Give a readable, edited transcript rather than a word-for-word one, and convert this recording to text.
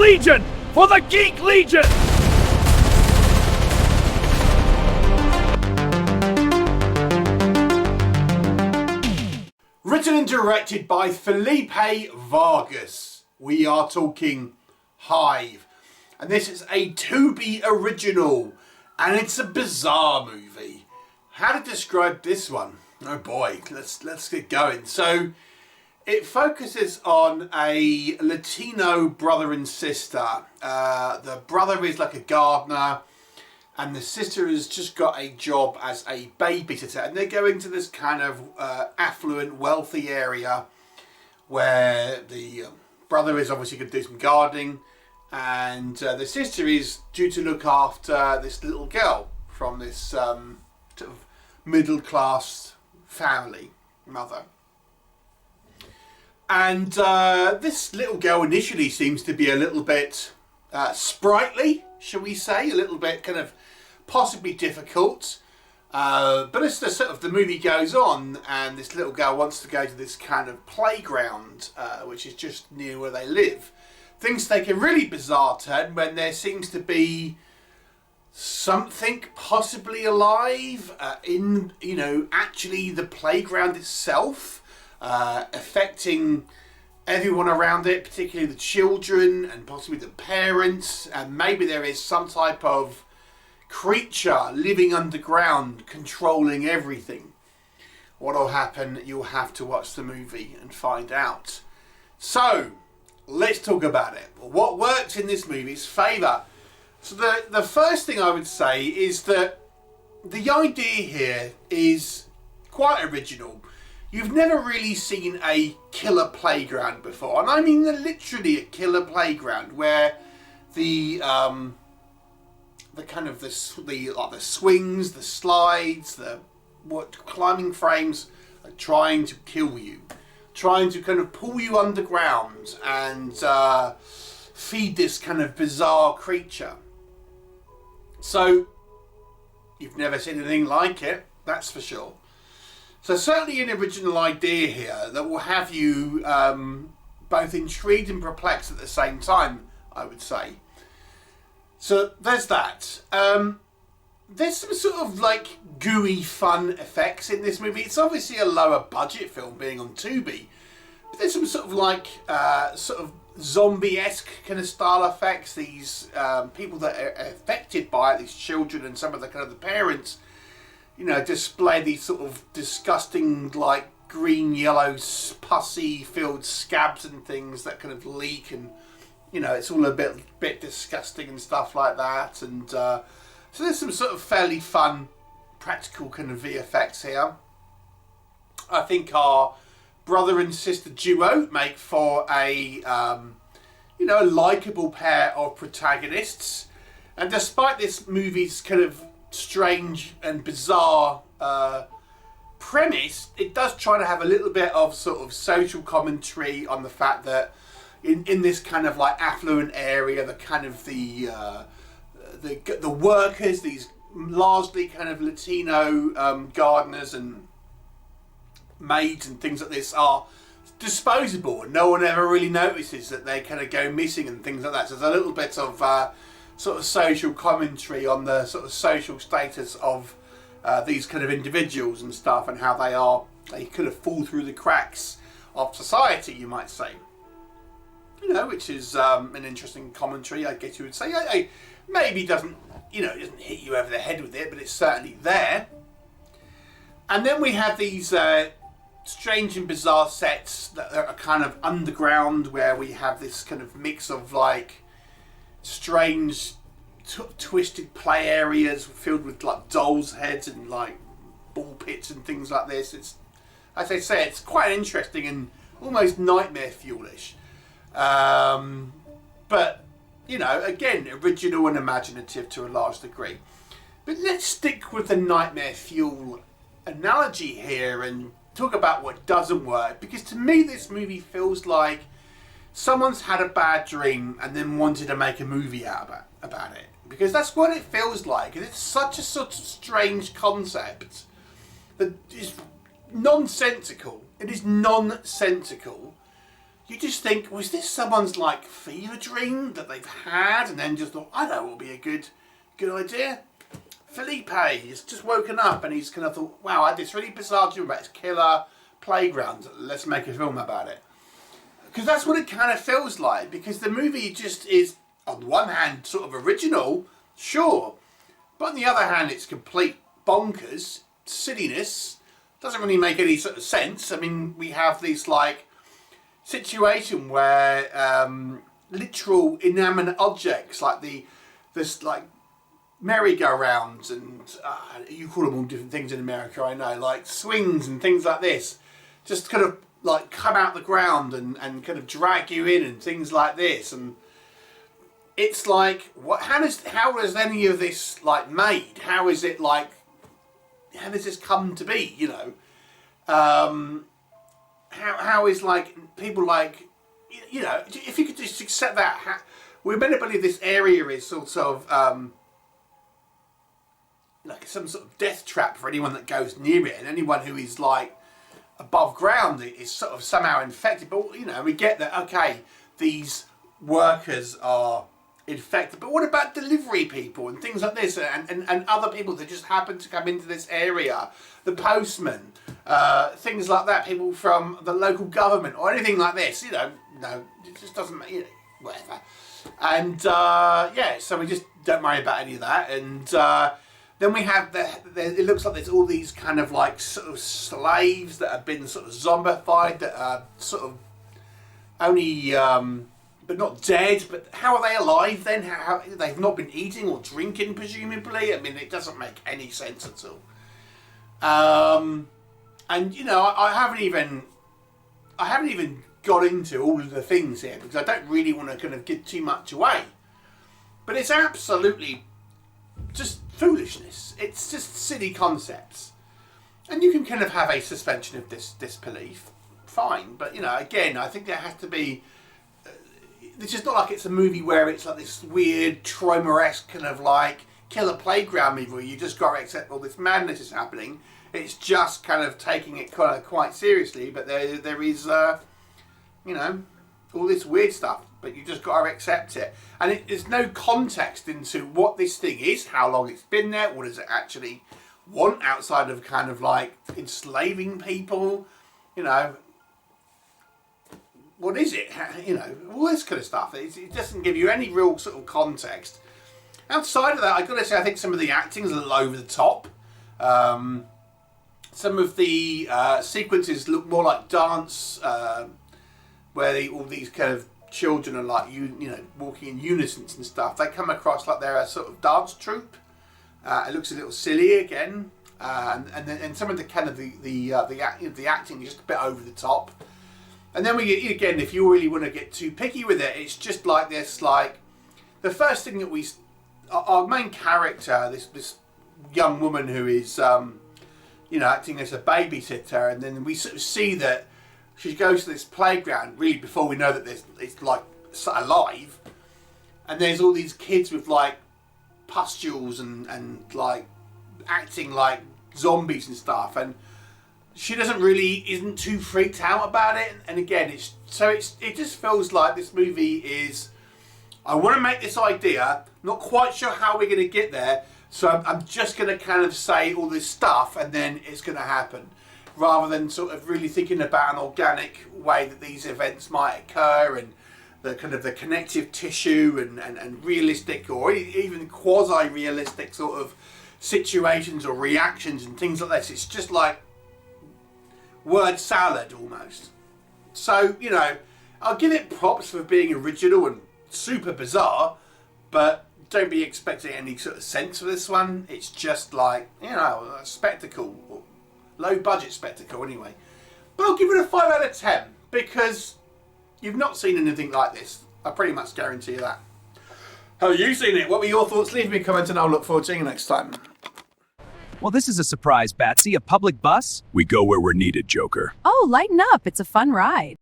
Legion! For the Geek Legion! Written and directed by Felipe Vargas. We are talking Hive. And this is a Tubi original. And it's a bizarre movie. How to describe this one? Oh boy, let's get going. So, it focuses on a Latino brother and sister. The brother is like a gardener, and the sister has just got a job as a babysitter. And they're going to this kind of affluent, wealthy area where the brother is obviously going to do some gardening, and the sister is due to look after this little girl from this sort of middle-class family, mother. And this little girl initially seems to be a little bit sprightly, shall we say, a little bit kind of possibly difficult. But as the movie goes on, and this little girl wants to go to this kind of playground, which is just near where they live, things take a really bizarre turn when there seems to be something possibly alive in, actually the playground itself. Affecting everyone around it, particularly the children and possibly the parents, and maybe there is some type of creature living underground controlling everything. What'll happen, you'll have to watch the movie and find out. So, let's talk about it. What works in this movie's favour? So the first thing I would say is that the idea here is quite original. You've never really seen a killer playground before, and I mean literally a killer playground where the swings, the slides, the climbing frames are trying to kill you, trying to kind of pull you underground and feed this kind of bizarre creature. So you've never seen anything like it, that's for sure. So certainly an original idea here that will have you both intrigued and perplexed at the same time, I would say. So there's that. There's some sort of like gooey fun effects in this movie. It's obviously a lower budget film being on Tubi, but there's some sort of like sort of zombie-esque kind of style effects. These people that are affected by it, these children and some of the kind of the parents, display these sort of disgusting, like, green, yellow, pussy-filled scabs and things that kind of leak, and, it's all a bit disgusting and stuff like that. And so there's some sort of fairly fun, practical kind of VFX here. I think our brother and sister duo make for a, a likeable pair of protagonists. And despite this movie's kind of strange and bizarre premise, it does try to have a little bit of sort of social commentary on the fact that in this kind of like affluent area, the kind of the workers, these largely kind of Latino gardeners and maids and things like this, are disposable, and no one ever really notices that they kind of go missing and things like that. So there's a little bit of sort of social commentary on the sort of social status of these kind of individuals and stuff, and how they kind of fall through the cracks of society, you might say. Which is an interesting commentary, I guess you would say. Maybe doesn't hit you over the head with it, but it's certainly there. And then we have these strange and bizarre sets that are kind of underground, where we have this kind of mix of like strange twisted play areas filled with like dolls' heads and like ball pits and things like this. It's, as I say, it's quite interesting and almost nightmare fuelish. But again, original and imaginative to a large degree. But let's stick with the nightmare fuel analogy here and talk about what doesn't work, because to me this movie feels like someone's had a bad dream and then wanted to make a movie out about it, because that's what it feels like. And it's such a sort of strange concept that is nonsensical. It is nonsensical you just think, was this someone's like fever dream that they've had, and then just thought, I know what would be a good idea. Felipe has just woken up and he's kind of thought, wow, I had this really bizarre dream about this killer playground. Let's make a film about it. Because that's what it kind of feels like. Because the movie just is, on the one hand, sort of original, sure. But on the other hand, it's complete bonkers, silliness. Doesn't really make any sort of sense. I mean, we have this like situation where literal inanimate objects like this like merry-go-rounds and you call them all different things in America, I know, like swings and things like this, just kind of like come out the ground and kind of drag you in and things like this. And it's like, what? How is any of this like made? How is it like? How does this come to be? You know, how is like people like, you know, if you could just accept that, we're meant to believe this area is sort of like some sort of death trap for anyone that goes near it, and anyone who is like above ground is sort of somehow infected. But you know, we get that, okay, these workers are infected, but what about delivery people and things like this, and other people that just happen to come into this area, the postman, things like that, people from the local government or anything like this, you know, no, it just doesn't, you know, whatever. And yeah, so we just don't worry about any of that. And then we have it looks like there's all these kind of like sort of slaves that have been sort of zombified, that are sort of only but not dead. But how are they alive then? How they've not been eating or drinking, presumably. I mean, it doesn't make any sense at all. And you know, I haven't even got into all of the things here because I don't really want to kind of give too much away. But it's absolutely just foolishness. It's just silly concepts, and you can kind of have a suspension of disbelief, fine. But you know, again, I think there has to be. It's just not like it's a movie where it's like this weird Troma-esque kind of like killer playground movie where you just got to accept all this madness is happening. It's just kind of taking it kind of quite seriously, but there is you know, all this weird stuff, but you just got to accept it. And there's no context into what this thing is, how long it's been there, what does it actually want outside of kind of like enslaving people, you know, what is it, you know, all this kind of stuff. It doesn't give you any real sort of context. Outside of that, I've got to say, I think some of the acting is a little over the top. Some of the sequences look more like dance, where all these kind of children are like, you know, walking in unison and stuff. They come across like they're a sort of dance troupe. It looks a little silly again, and some of the kind of the acting is just a bit over the top. And then we get, again, if you really want to get too picky with it, it's just like this, like the first thing that our main character, this young woman who is you know, acting as a babysitter, and then we sort of see that she goes to this playground really before we know that it's like alive, and there's all these kids with like pustules and like acting like zombies and stuff, and she isn't too freaked out about it. And again, it just feels like this movie is, I want to make this idea, not quite sure how we're going to get there, so I'm just going to kind of say all this stuff and then it's going to happen, rather than sort of really thinking about an organic way that these events might occur, and the kind of the connective tissue and realistic or even quasi-realistic sort of situations or reactions and things like this. It's just like word salad almost. So, you know, I'll give it props for being original and super bizarre, but don't be expecting any sort of sense for this one. It's just like, you know, a spectacle, or low budget spectacle anyway. But I'll give it a 5 out of 10 because you've not seen anything like this. I pretty much guarantee you that. Have you seen it? What were your thoughts? Leave me a comment and I'll look forward to seeing you next time. Well, this is a surprise, Batsy. A public bus? We go where we're needed, Joker. Oh, lighten up. It's a fun ride.